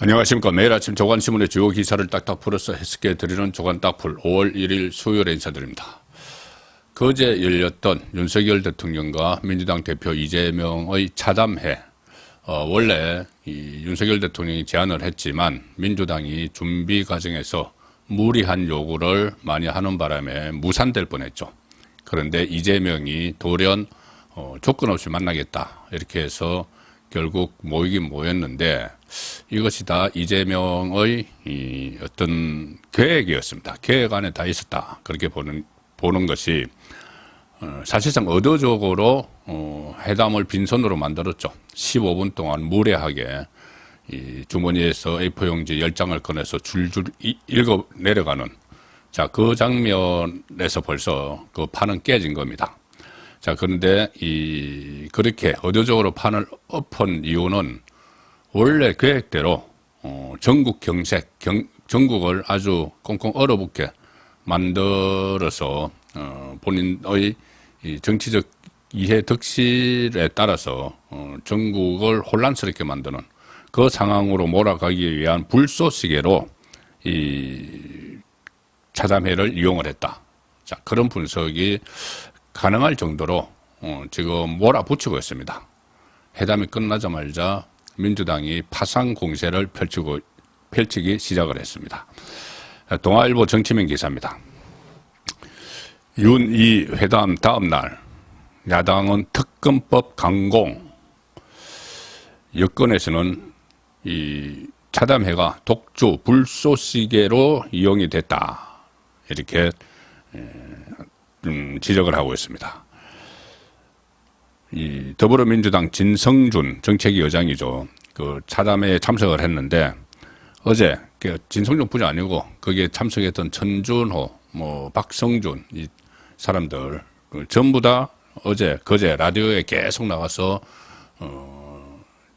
안녕하십니까. 매일 아침 조간신문의 주요 기사를 딱딱 풀어서 해석해 드리는 조간 딱풀 5월 1일 수요일에 인사드립니다. 그제 열렸던 윤석열 대통령과 민주당 대표 이재명의 차담회, 원래 이 윤석열 대통령이 제안을 했지만 민주당이 준비 과정에서 무리한 요구를 많이 하는 바람에 무산될 뻔했죠. 그런데 이재명이 돌연 조건 없이 만나겠다 이렇게 해서 결국 모이긴 모였는데, 이것이 다 이재명의 어떤 계획이었습니다. 계획 안에 다 있었다. 그렇게 보는 것이, 사실상 의도적으로 회담을 빈손으로 만들었죠. 15분 동안 무례하게 이 주머니에서 A4용지 10장을 꺼내서 줄줄 읽어 내려가는, 자, 그 장면에서 벌써 그 판은 깨진 겁니다. 자, 그런데 그렇게 의도적으로 판을 엎은 이유는 원래 계획대로 전국 경색, 전국을 아주 꽁꽁 얼어붙게 만들어서 본인의 이 정치적 이해 덕실에 따라서 전국을 혼란스럽게 만드는 그 상황으로 몰아가기 위한 불쏘시개로 이 차담회를 이용을 했다. 자, 그런 분석이 가능할 정도로 지금 몰아붙이고 있습니다. 회담이 끝나자마자 민주당이 파상 공세를 펼치기 시작을 했습니다. 동아일보 정치면 기사입니다. 윤이 회담 다음 날 야당은 특검법 강공, 여권에서는 이 차담회가 독주 불쏘시개로 이용이 됐다 이렇게 지적을 하고 있습니다. 이 더불어민주당 진성준 정책위 의장이죠. 그 차담회에 참석을 했는데, 어제 진성준 뿐이 아니고 거기에 참석했던 천준호, 박성준 이 사람들 전부 다 그제 라디오에 계속 나가서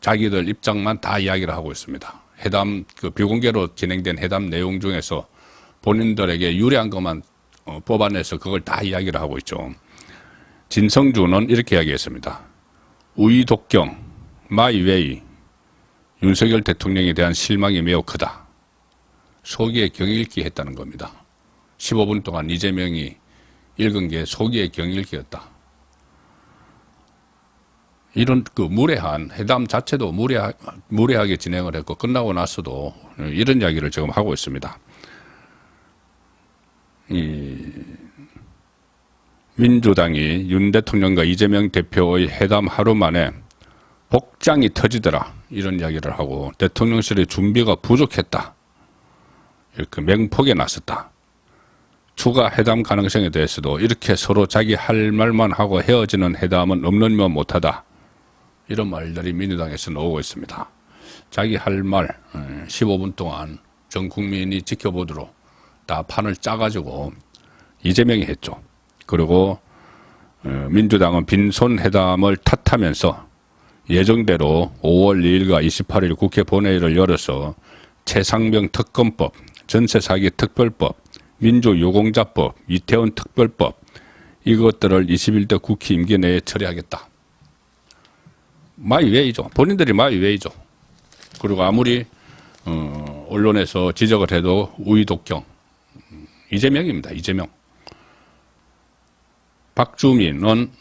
자기들 입장만 다 이야기를 하고 있습니다. 회담 비공개로 진행된 회담 내용 중에서 본인들에게 유리한 것만 뽑아내서 그걸 다 이야기를 하고 있죠. 진성준은 이렇게 이야기했습니다. 우이독경, 마이웨이, 윤석열 대통령에 대한 실망이 매우 크다. 속이에 경읽기 했다는 겁니다. 15분 동안 이재명이 읽은 게 속이에 경읽기였다. 이런 무례한 회담 자체도 무례하게 진행을 했고, 끝나고 나서도 이런 이야기를 지금 하고 있습니다. 민주당이 윤 대통령과 이재명 대표의 회담 하루 만에 복장이 터지더라 이런 이야기를 하고, 대통령실의 준비가 부족했다 이렇게 맹폭에 나섰다. 추가 회담 가능성에 대해서도 이렇게 서로 자기 할 말만 하고 헤어지는 회담은 없느니만 못하다 이런 말들이 민주당에서 나오고 있습니다. 자기 할 말 15분 동안 전 국민이 지켜보도록 다 판을 짜가지고 이재명이 했죠. 그리고 민주당은 빈손 회담을 탓하면서 예정대로 5월 2일과 28일 국회 본회의를 열어서 최상병 특검법, 전세사기 특별법, 민주유공자법, 이태원 특별법 이것들을 21대 국회 임기 내에 처리하겠다. 마이웨이죠. 본인들이 마이웨이죠. 그리고 아무리 언론에서 지적을 해도 우이독경, 이재명입니다. 이재명. 박주민은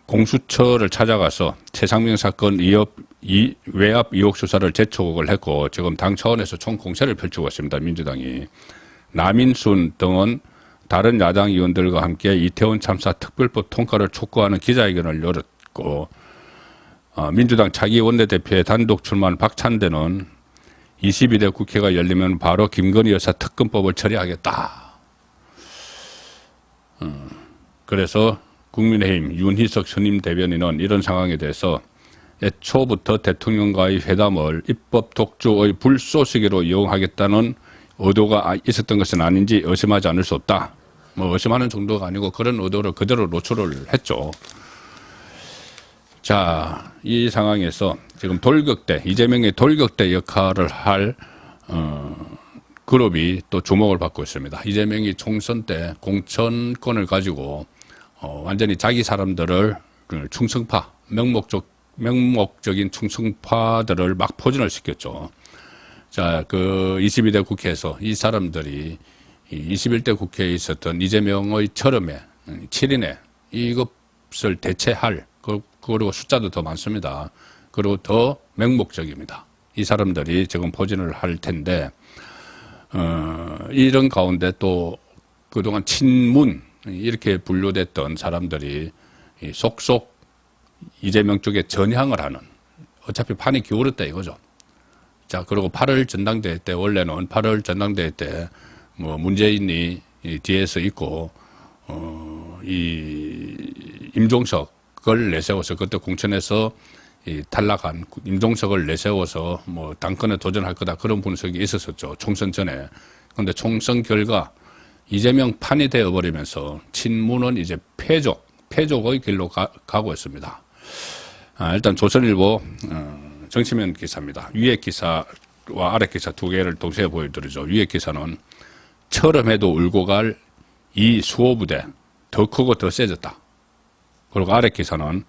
공수처를 찾아가서 최상병 사건 외압 의혹 수사를 재촉을 했고, 지금 당 차원에서 총 공세를 펼치고 있습니다. 민주당이. 남인순 등은 다른 야당 의원들과 함께 이태원 참사 특별법 통과를 촉구하는 기자회견을 열었고, 민주당 차기 원내대표의 단독 출마한 박찬대는 22대 국회가 열리면 바로 김건희 여사 특검법을 처리하겠다. 그래서 국민의힘 윤희석 선임 대변인은 이런 상황에 대해서 애초부터 대통령과의 회담을 입법 독주의 불쏘시개로 이용하겠다는 의도가 있었던 것은 아닌지 의심하지 않을 수 없다. 의심하는 정도가 아니고 그런 의도를 그대로 노출을 했죠. 자, 이 상황에서 지금 이재명의 돌격대 역할을 할 그룹이 또 주목을 받고 있습니다. 이재명이 총선 때 공천권을 가지고 완전히 자기 사람들을 충성파, 명목적 맹목적인 충성파들을 막 포진을 시켰죠. 자, 그 22대 국회에서 이 사람들이 21대 국회에 있었던 이재명의 철험에 7인에 이것을 대체할, 그리고 숫자도 더 많습니다. 그리고 더 맹목적입니다. 이 사람들이 지금 포진을 할 텐데, 이런 가운데 또 그동안 친문, 이렇게 분류됐던 사람들이 속속 이재명 쪽에 전향을 하는, 어차피 판이 기울었다 이거죠. 자, 그리고 8월 전당대회 때, 원래는 8월 전당대회 때, 문재인이 뒤에서 있고, 이 임종석을 내세워서, 그때 공천에서 탈락한 임종석을 내세워서 당권에 도전할 거다, 그런 분석이 있었었죠. 총선 전에. 근데 총선 결과 이재명 판이 되어버리면서 친문은 이제 패족의 길로 가고 있습니다. 일단 조선일보, 정치면 기사입니다. 위에 기사와 아래 기사 두 개를 동시에 보여드리죠. 위에 기사는 처럼해도 울고 갈 이 수호부대 더 크고 더 세졌다. 그리고 아래 기사는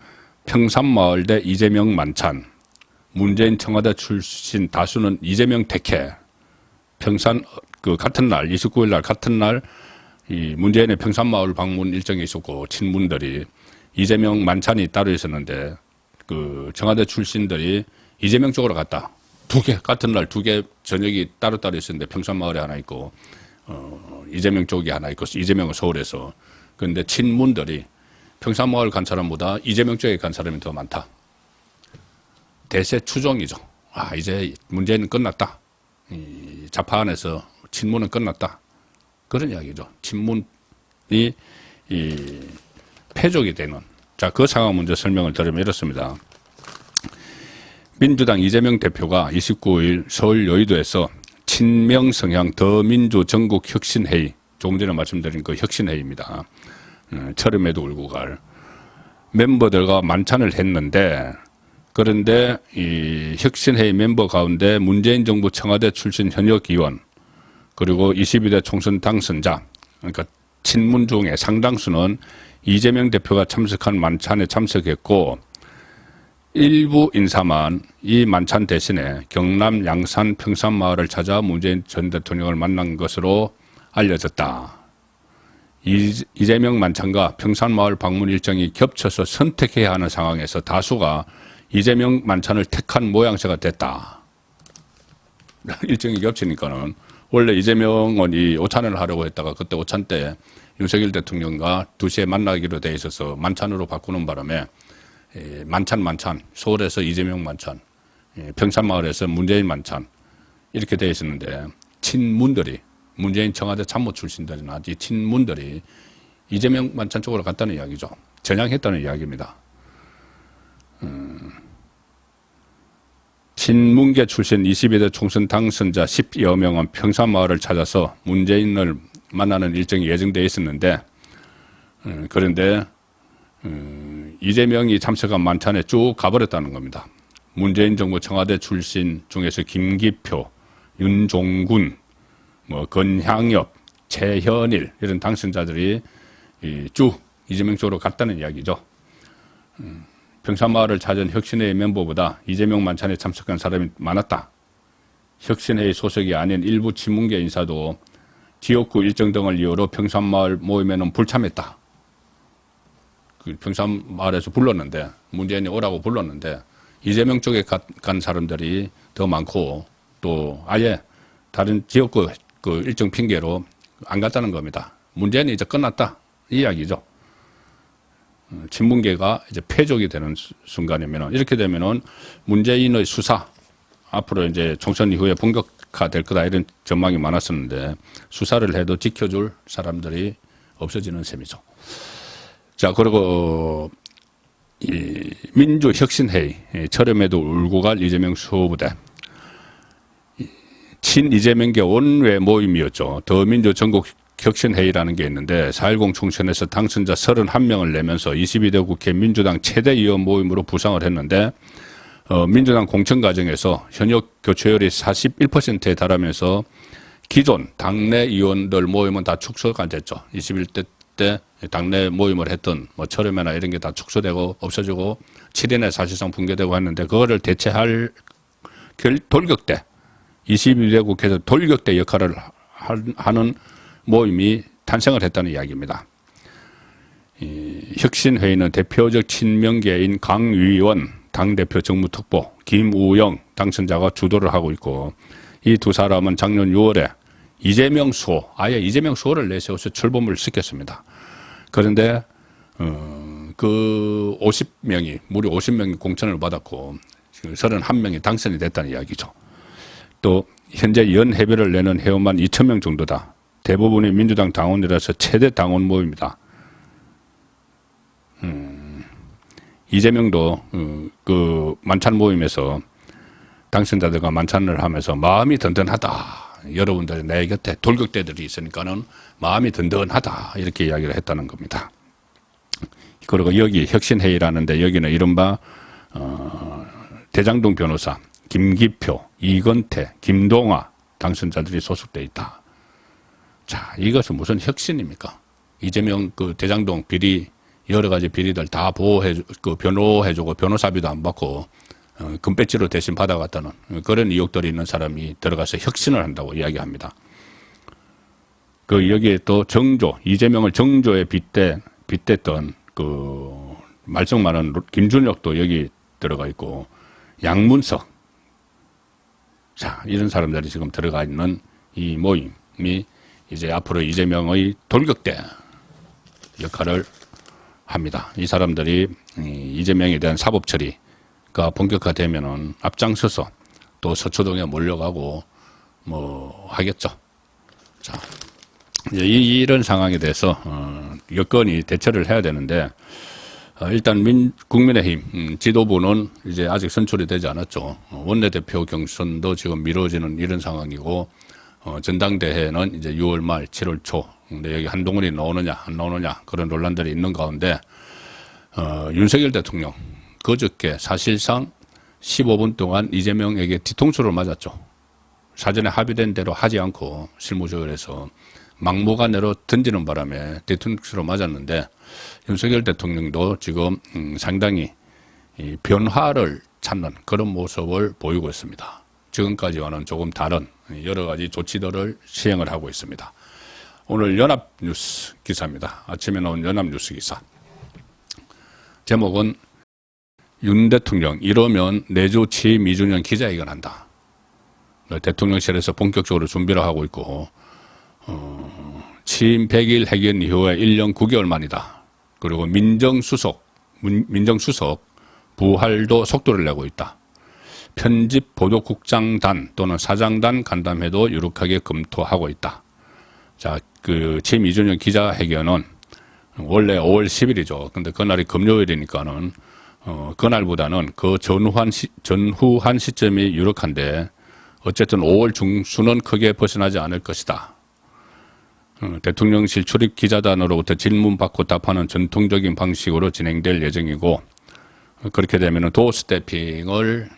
평산마을 대 이재명 만찬, 문재인 청와대 출신 다수는 이재명 택해. 평산 그 같은 날 29일 날 같은 날 이 문재인의 평산마을 방문 일정이 있었고 친문들이 이재명 만찬이 따로 있었는데 그 청와대 출신들이 이재명 쪽으로 갔다. 두 개, 같은 날 두 개 저녁이 따로따로 있었는데 평산마을에 하나 있고, 이재명 쪽이 하나 있고, 이재명은 서울에서. 그런데 친문들이 평산마을 간 사람보다 이재명 쪽에 간 사람이 더 많다. 대세 추종이죠. 이제 문제는 끝났다. 이 좌파 안에서 친문은 끝났다. 그런 이야기죠. 친문이 패족이 되는. 자, 그 상황 먼저 설명을 드리면 이렇습니다. 민주당 이재명 대표가 29일 서울 여의도에서 친명 성향 더민주 전국 혁신회의, 조금 전에 말씀드린 그 혁신회의입니다. 철음에도 울고 갈 멤버들과 만찬을 했는데, 그런데 이 혁신회의 멤버 가운데 문재인 정부 청와대 출신 현역 의원, 그리고 22대 총선 당선자, 그러니까 친문 중에 상당수는 이재명 대표가 참석한 만찬에 참석했고, 일부 인사만 이 만찬 대신에 경남 양산 평산마을을 찾아 문재인 전 대통령을 만난 것으로 알려졌다. 이재명 만찬과 평산마을 방문 일정이 겹쳐서 선택해야 하는 상황에서 다수가 이재명 만찬을 택한 모양새가 됐다. 일정이 겹치니까는 원래 이재명은 이 오찬을 하려고 했다가 그때 오찬 때 윤석열 대통령과 2시에 만나기로 돼 있어서 만찬으로 바꾸는 바람에 만찬, 서울에서 이재명 만찬, 평산마을에서 문재인 만찬, 이렇게 되어 있었는데, 친문들이, 문재인 청와대 참모 출신들이나 이 친문들이 이재명 만찬 쪽으로 갔다는 이야기죠. 전향했다는 이야기입니다. 친문계 출신 22대 총선 당선자 10여 명은 평산마을을 찾아서 문재인을 만나는 일정이 예정되어 있었는데, 그런데 이재명이 참석한 만찬에 쭉 가버렸다는 겁니다. 문재인 정부 청와대 출신 중에서 김기표, 윤종군, 건향엽, 최현일 이런 당선자들이 쭉 이재명 쪽으로 갔다는 이야기죠. 평산마을을 찾은 혁신회의 멤버보다 이재명 만찬에 참석한 사람이 많았다. 혁신회의 소속이 아닌 일부 친문계 인사도 지역구 일정 등을 이유로 평산마을 모임에는 불참했다. 그 평산마을에서 불렀는데, 문재인이 오라고 불렀는데 이재명 쪽에 간 사람들이 더 많고, 또 아예 다른 지역구 그 일정 핑계로 안 갔다는 겁니다. 문재인이 이제 끝났다 이 이야기죠. 친문계가 이제 패족이 되는 순간이면은, 이렇게 되면은 문재인의 수사 앞으로 이제 총선 이후에 본격화될 거다 이런 전망이 많았었는데, 수사를 해도 지켜줄 사람들이 없어지는 셈이죠. 자, 그리고 이 민주혁신회의, 철음에도 울고 갈 이재명 수호부대, 친이재명계 원외 모임이었죠. 더민주 전국 혁신회의라는 게 있는데 4.10 총선에서 당선자 31명을 내면서 22대 국회 민주당 최대 의원 모임으로 부상을 했는데, 민주당 공천 과정에서 현역 교체율이 41%에 달하면서 기존 당내 의원들 모임은 다 축소가 됐죠. 21대 때 당내 모임을 했던 뭐 철회매나 이런 게 다 축소되고 없어지고 7인에 사실상 붕괴되고 했는데 그거를 대체할 돌격대 21대 국회에서 돌격대 역할을 하는 모임이 탄생을 했다는 이야기입니다. 혁신회의는 대표적 친명계인 강위원 당대표 정무특보 김우영 당선자가 주도를 하고 있고 이 두 사람은 작년 6월에 이재명 수호, 아예 이재명 수호를 내세워서 출범을 시켰습니다. 그런데 그 50명이 무려 50명이 공천을 받았고 31명이 당선이 됐다는 이야기죠. 또 현재 연회비를 내는 회원만 2,000명 정도다. 대부분이 민주당 당원이라서 최대 당원 모임이다. 이재명도 그 만찬 모임에서 당선자들과 만찬을 하면서 마음이 든든하다. 여러분들 내 곁에 돌격대들이 있으니까는 마음이 든든하다. 이렇게 이야기를 했다는 겁니다. 그리고 여기 혁신회의라는데 여기는 이른바 대장동 변호사, 김기표, 이건태, 김동아 당선자들이 소속돼 있다. 자, 이것은 무슨 혁신입니까? 이재명 그 대장동 비리 여러 가지 비리들 다 변호해주고 변호사비도 안 받고 금배지로 대신 받아갔다는 그런 의혹들이 있는 사람이 들어가서 혁신을 한다고 이야기합니다. 그 여기에 또 정조, 이재명을 정조에 빗댔던 그 말썽 많은 김준혁도 여기 들어가 있고 양문석, 자 이런 사람들이 지금 들어가 있는 이 모임이 이제 앞으로 이재명의 돌격대 역할을 합니다. 이 사람들이 이재명에 대한 사법 처리가 본격화되면은 앞장서서 또 서초동에 몰려가고 뭐 하겠죠. 자, 이런 상황에 대해서 여건이 대처를 해야 되는데 일단 국민의힘 지도부는 이제 아직 선출이 되지 않았죠. 원내대표 경선도 지금 미뤄지는 이런 상황이고 전당대회는 이제 6월 말 7월 초. 근데 여기 한동훈이 나오느냐 안 나오느냐 그런 논란들이 있는 가운데 윤석열 대통령 그저께 사실상 15분 동안 이재명에게 뒤통수를 맞았죠. 사전에 합의된 대로 하지 않고 실무적으로 해서 막무가내로 던지는 바람에 뒤통수를 맞았는데 윤석열 대통령도 지금 상당히 이 변화를 찾는 그런 모습을 보이고 있습니다. 지금까지와는 조금 다른 여러 가지 조치들을 시행을 하고 있습니다. 오늘 연합뉴스 기사입니다. 아침에 나온 연합뉴스 기사. 제목은 윤 대통령 이러면 내주 취임 2주년 기자회견 한다. 대통령실에서 본격적으로 준비를 하고 있고 취임 100일 회견 이후에 1년 9개월 만이다. 그리고 민정수석 부활도 속도를 내고 있다. 편집 보도국장단 또는 사장단 간담회도 유력하게 검토하고 있다. 자, 그 취임 2주년 기자회견은 원래 5월 10일이죠. 근데 그날이 금요일이니까는 그날보다는 그 전후한 시점이 유력한데 어쨌든 5월 중순은 크게 벗어나지 않을 것이다. 대통령실 출입 기자단으로부터 질문 받고 답하는 전통적인 방식으로 진행될 예정이고 그렇게 되면 도어 스태핑을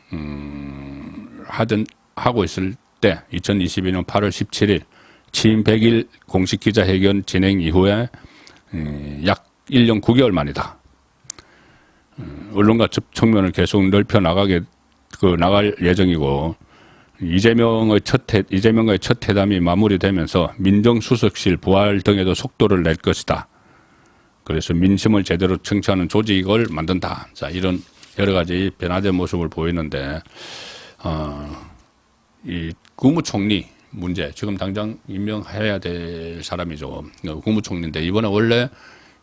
하고 있을 때 2022년 8월 17일 취임 100일 공식 기자회견 진행 이후에 약 1년 9개월 만이다. 언론과 측면을 계속 넓혀 나갈 예정이고 이재명과의 첫 회담이 마무리되면서 민정수석실 부활 등에도 속도를 낼 것이다. 그래서 민심을 제대로 청취하는 조직을 만든다. 자, 이런 여러 가지 변화된 모습을 보이는데 이 국무총리 문제 지금 당장 임명해야 될 사람이죠. 국무총리인데 이번에 원래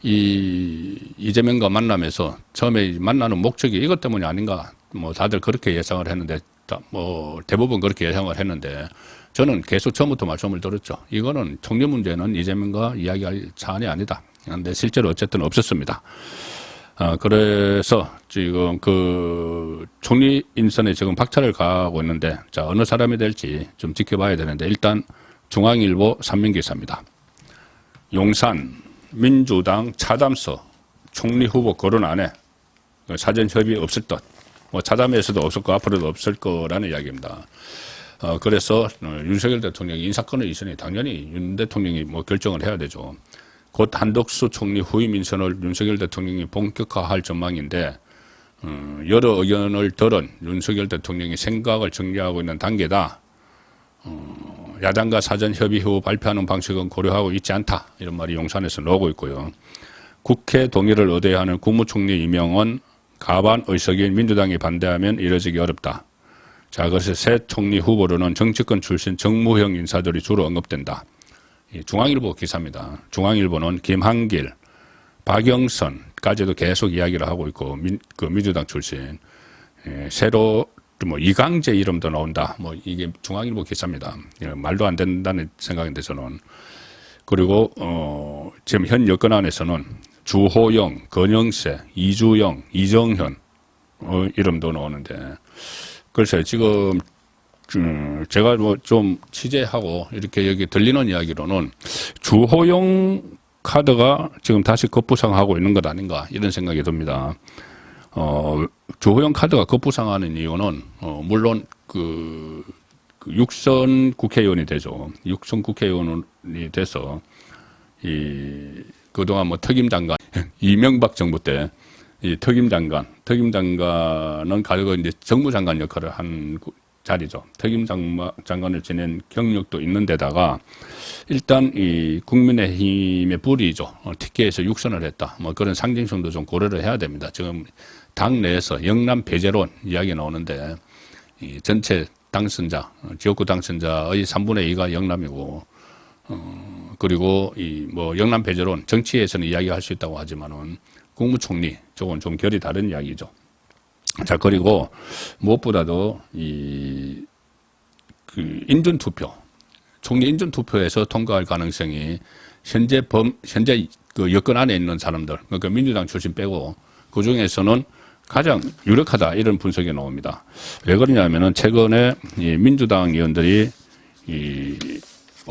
이재명과 만나면서 처음에 만나는 목적이 이것 때문이 아닌가 뭐 다들 그렇게 예상을 했는데 뭐 대부분 그렇게 예상을 했는데 저는 계속 처음부터 말씀을 드렸죠. 이거는 총리 문제는 이재명과 이야기할 사안이 아니다. 그런데 실제로 어쨌든 없었습니다. 그래서 지금 그 총리 인선에 지금 박차를 가하고 있는데 자 어느 사람이 될지 좀 지켜봐야 되는데 일단 중앙일보 3면 기사입니다. 용산 민주당 차담서 총리 후보 거론 안 해. 사전 협의 없을 듯. 뭐 차담에서도 없었고 앞으로도 없을 거라는 이야기입니다. 그래서 윤석열 대통령이 인사권을 있으니 당연히 윤 대통령이 뭐 결정을 해야 되죠. 곧 한덕수 총리 후임 인선을 윤석열 대통령이 본격화할 전망인데 여러 의견을 들은 윤석열 대통령이 생각을 정리하고 있는 단계다. 야당과 사전 협의 후 발표하는 방식은 고려하고 있지 않다. 이런 말이 용산에서 나오고 있고요. 국회 동의를 얻어야 하는 국무총리 임명은 가반 의석인 민주당이 반대하면 이뤄지기 어렵다. 자, 그래서 새 총리 후보로는 정치권 출신 정무형 인사들이 주로 언급된다. 중앙일보 기사입니다. 중앙일보는 김한길, 박영선까지도 계속 이야기를 하고 있고 민주당 출신 새로 뭐 이강재 이름도 나온다. 뭐 이게 중앙일보 기사입니다. 말도 안 된다는 생각인데 저는. 그리고 지금 현 여권 안에서는 주호영, 건영세, 이주영, 이정현 이름도 나오는데 글쎄 지금 제가 뭐 좀 취재하고 이렇게 여기 들리는 이야기로는 주호영 카드가 지금 다시 급부상하고 있는 것 아닌가 이런 생각이 듭니다. 주호영 카드가 급부상하는 이유는 물론 그 육선 국회의원이 되죠. 육선 국회의원이 돼서 그동안 뭐 특임장관 이명박 정부 때 이 특임장관은 가지고 이제 정무장관 역할을 한 자리죠. 특임장관을 지낸 경력도 있는 데다가 일단 이 국민의힘의 불이죠. TK에서 육선을 했다. 뭐 그런 상징성도 좀 고려를 해야 됩니다. 지금 당 내에서 영남 배제론 이야기 나오는데 이 전체 당선자, 지역구 당선자의 3분의 2가 영남이고 그리고 이 뭐 영남 배제론 정치에서는 이야기할 수 있다고 하지만은 국무총리 쪽은 좀 결이 다른 이야기죠. 자, 그리고 무엇보다도 인준투표, 총리 인준투표에서 통과할 가능성이 현재 그 여권 안에 있는 사람들, 그러니까 민주당 출신 빼고 그 중에서는 가장 유력하다 이런 분석이 나옵니다. 왜 그러냐면은 최근에 이 민주당 의원들이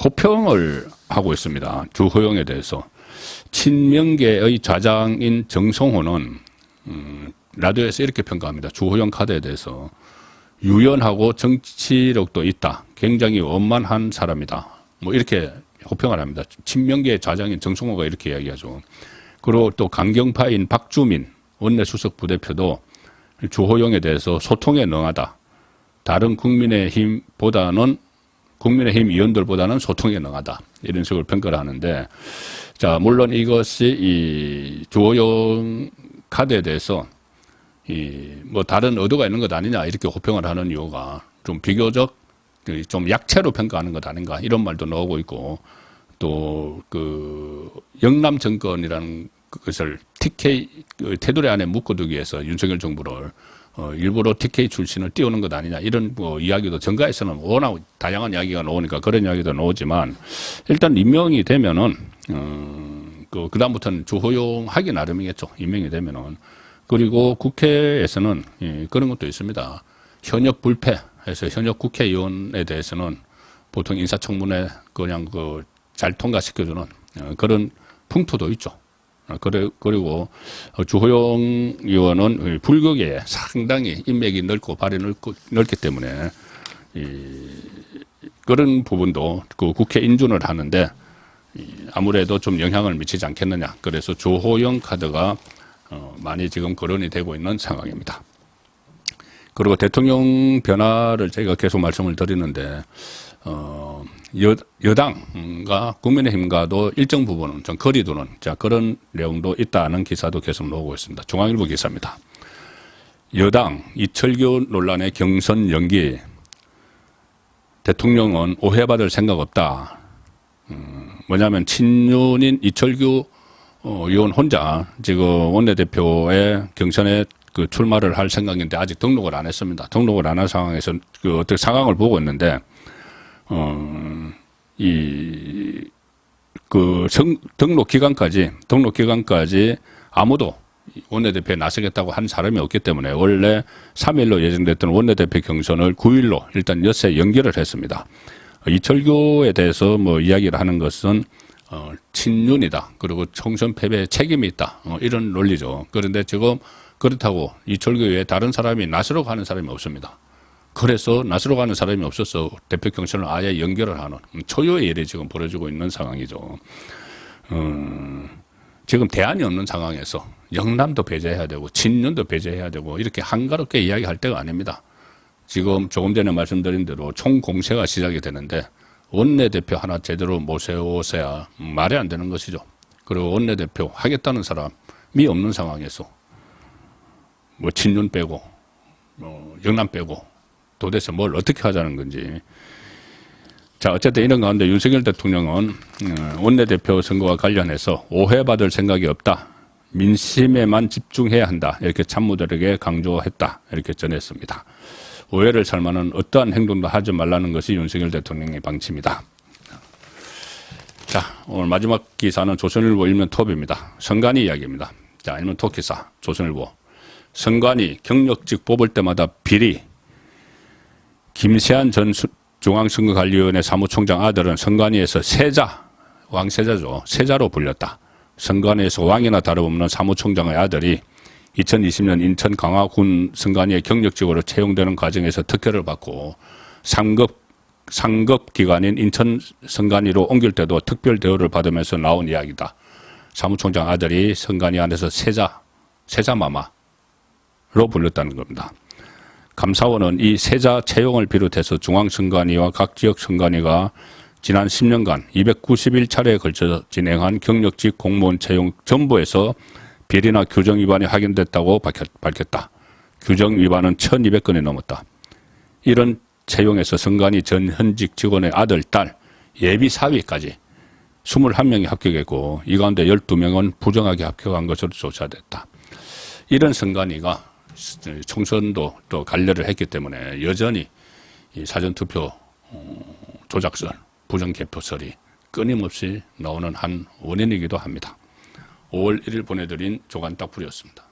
호평을 하고 있습니다. 주호영에 대해서. 친명계의 좌장인 정성호는 라디오에서 이렇게 평가합니다. 주호영 카드에 대해서. 유연하고 정치력도 있다. 굉장히 원만한 사람이다. 뭐 이렇게 호평을 합니다. 친명계의 좌장인 정성호가 이렇게 이야기하죠. 그리고 또 강경파인 박주민 원내수석 부대표도 주호영에 대해서 소통에 능하다. 다른 국민의힘 의원들보다는 소통에 능하다. 이런 식으로 평가를 하는데, 자, 물론 이것이 이 주호영 카드에 대해서 뭐 다른 의도가 있는 것 아니냐 이렇게 호평을 하는 이유가 좀 비교적 좀 약체로 평가하는 것 아닌가 이런 말도 나오고 있고 또 그 영남 정권이라는 것을 TK 테두리 안에 묶어두기 위해서 윤석열 정부를 일부러 TK 출신을 띄우는 것 아니냐 이런 뭐 이야기도 정가에서는 워낙 다양한 이야기가 나오니까 그런 이야기도 나오지만 일단 임명이 되면은 그 다음부터는 주호용 하기 나름이겠죠. 임명이 되면은. 그리고 국회에서는 그런 것도 있습니다. 현역 불패해서 현역 국회의원에 대해서는 보통 인사청문회 그냥 잘 통과시켜주는 그런 풍토도 있죠. 그리고 주호영 의원은 불교계에 상당히 인맥이 넓고 발이 넓기 때문에 그런 부분도 그 국회 인준을 하는데 아무래도 좀 영향을 미치지 않겠느냐. 그래서 주호영 카드가 많이 지금 거론이 되고 있는 상황입니다. 그리고 대통령 변화를 저희가 계속 말씀을 드리는데 여당과 국민의힘과도 일정 부분은 좀 거리 두는 그런 내용도 있다는 기사도 계속 나오고 있습니다. 중앙일보 기사입니다. 여당 이철규 논란의 경선 연기 대통령은 오해받을 생각 없다. 뭐냐면 친윤인 이철규 의원 혼자 지금 원내대표의 경선에 출마를 할 생각인데 아직 등록을 안 했습니다. 등록을 안 한 상황에서 어떻게 상황을 보고 있는데 등록 기간까지 아무도 원내대표에 나서겠다고 한 사람이 없기 때문에 원래 3일로 예정됐던 원내대표 경선을 9일로 일단 엿새 연기를 했습니다. 이철규에 대해서 뭐 이야기를 하는 것은 친윤이다. 그리고 총선 패배에 책임이 있다. 이런 논리죠. 그런데 지금 그렇다고 이철규 외에 다른 사람이 나서러 가는 사람이 없습니다. 그래서 나서러 가는 사람이 없어서 대표 경선을 아예 연결을 하는 초유의 일이 지금 벌어지고 있는 상황이죠. 지금 대안이 없는 상황에서 영남도 배제해야 되고 친윤도 배제해야 되고 이렇게 한가롭게 이야기할 때가 아닙니다. 지금 조금 전에 말씀드린 대로 총공세가 시작이 되는데 원내대표 하나 제대로 모셔오셔야 말이 안 되는 것이죠. 그리고 원내대표 하겠다는 사람이 없는 상황에서 뭐 친윤 빼고 영남 빼고 도대체 뭘 어떻게 하자는 건지. 자, 어쨌든 이런 가운데 윤석열 대통령은 원내대표 선거와 관련해서 오해받을 생각이 없다. 민심에만 집중해야 한다. 이렇게 참모들에게 강조했다. 이렇게 전했습니다. 오해를 살 만한 어떠한 행동도 하지 말라는 것이 윤석열 대통령의 방침이다. 자, 오늘 마지막 기사는 조선일보 일면 톱입니다. 선관위 이야기입니다. 자, 일면 톱 기사 조선일보. 선관위 경력직 뽑을 때마다 비리. 김세한 전 중앙선거관리위원회 사무총장 아들은 선관위에서 세자, 왕세자죠. 세자로 불렸다. 선관위에서 왕이나 다름없는 사무총장의 아들이 2020년 인천 강화군 선관위의 경력직으로 채용되는 과정에서 특혜를 받고 상급 기관인 인천 선관위로 옮길 때도 특별 대우를 받으면서 나온 이야기다. 사무총장 아들이 선관위 안에서 세자마마로 불렸다는 겁니다. 감사원은 이 세자 채용을 비롯해서 중앙선관위와 각 지역 선관위가 지난 10년간 291차례에 걸쳐 진행한 경력직 공무원 채용 전부에서 비리나 규정 위반이 확인됐다고 밝혔다. 규정 위반은 1200건이 넘었다. 이런 채용에서 선관위 전 현직 직원의 아들, 딸, 예비 사위까지 21명이 합격했고 이 가운데 12명은 부정하게 합격한 것으로 조사됐다. 이런 선관위가 총선도 또 관여를 했기 때문에 여전히 이 사전투표 조작설, 부정개표설이 끊임없이 나오는 한 원인이기도 합니다. 5월 1일 보내드린 조간딱풀이었습니다.